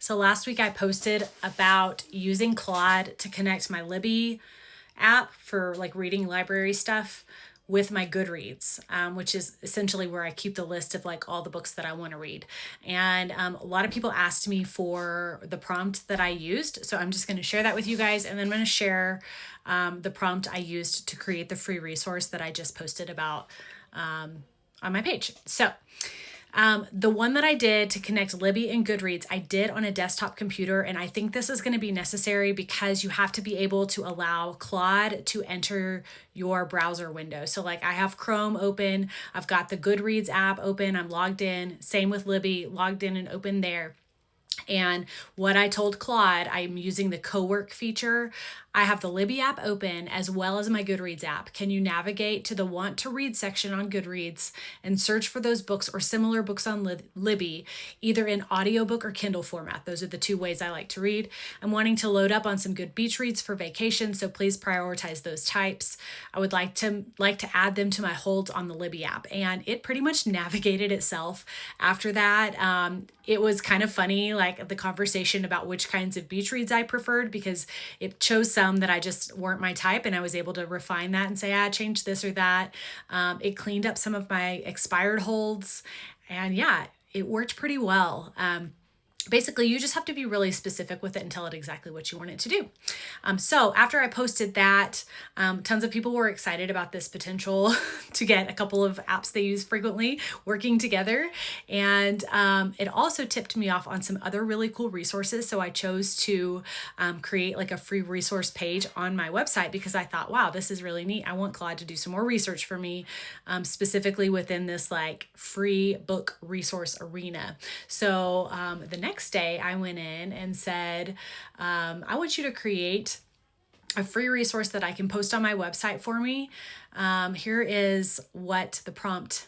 So last week I posted about using Claude to connect my Libby app for like reading library stuff with my Goodreads, which is essentially where I keep the list of like all the books that I want to read. And a lot of people asked me for the prompt that I used. So I'm just going to share that with you guys. And then I'm going to share the prompt I used to create the free resource that I just posted about on my page. So the one that I did to connect Libby and Goodreads, I did on a desktop computer, and I think this is going to be necessary because you have to be able to allow Claude to enter your browser window. So like I have Chrome open, I've got the Goodreads app open, I'm logged in, same with Libby, logged in and open there. And what I told Claude, I'm using the co-work feature. I have the Libby app open as well as my Goodreads app. Can you navigate to the want to read section on Goodreads and search for those books or similar books on Libby, either in audiobook or Kindle format? Those are the two ways I like to read. I'm wanting to load up on some good beach reads for vacation, so please prioritize those types. I would like to add them to my holds on the Libby app, and it pretty much navigated itself. After that, it was kind of funny, like the conversation about which kinds of beach reads I preferred, because it chose some that I just weren't my type, and I was able to refine that and say, change this or that. It cleaned up some of my expired holds, and yeah, it worked pretty well. Basically, you just have to be really specific with it and tell it exactly what you want it to do. So after I posted that, tons of people were excited about this potential to get a couple of apps they use frequently working together. And it also tipped me off on some other really cool resources. So I chose to create like a free resource page on my website because I thought, wow, this is really neat. I want Claude to do some more research for me, specifically within this like free book resource arena. So the next day I went in and said, I want you to create a free resource that I can post on my website for me. Here is what the prompt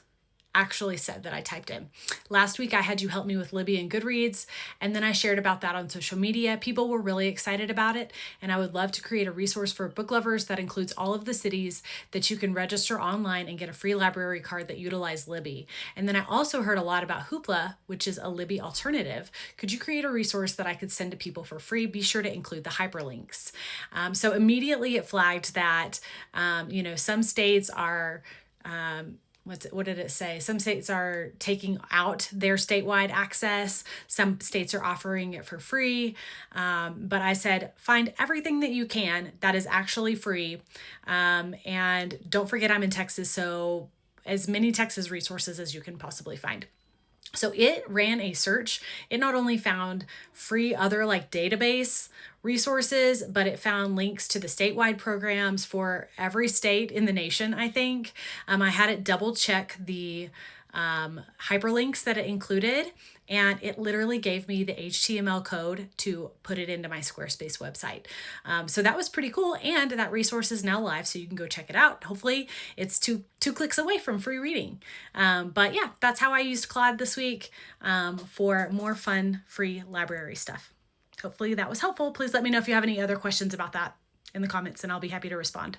actually said that I typed in. Last week, I had you help me with Libby and Goodreads, and then I shared about that on social media. People were really excited about it, and I would love to create a resource for book lovers that includes all of the cities that you can register online and get a free library card that utilize Libby. And then I also heard a lot about Hoopla, which is a Libby alternative. Could you create a resource that I could send to people for free? Be sure to include the hyperlinks. So immediately it flagged that, some states are, what did it say? Some states are taking out their statewide access. Some states are offering it for free. But I said, find everything that you can that is actually free. And don't forget I'm in Texas, so as many Texas resources as you can possibly find. So it ran a search. It not only found free other like database resources, but it found links to the statewide programs for every state in the nation, I think. I had it double check the hyperlinks that it included, and it literally gave me the HTML code to put it into my Squarespace website. So that was pretty cool, and that resource is now live, so you can go check it out. Hopefully it's two clicks away from free reading. But yeah, that's how I used Claude this week for more fun free library stuff. Hopefully that was helpful. Please let me know if you have any other questions about that in the comments, and I'll be happy to respond.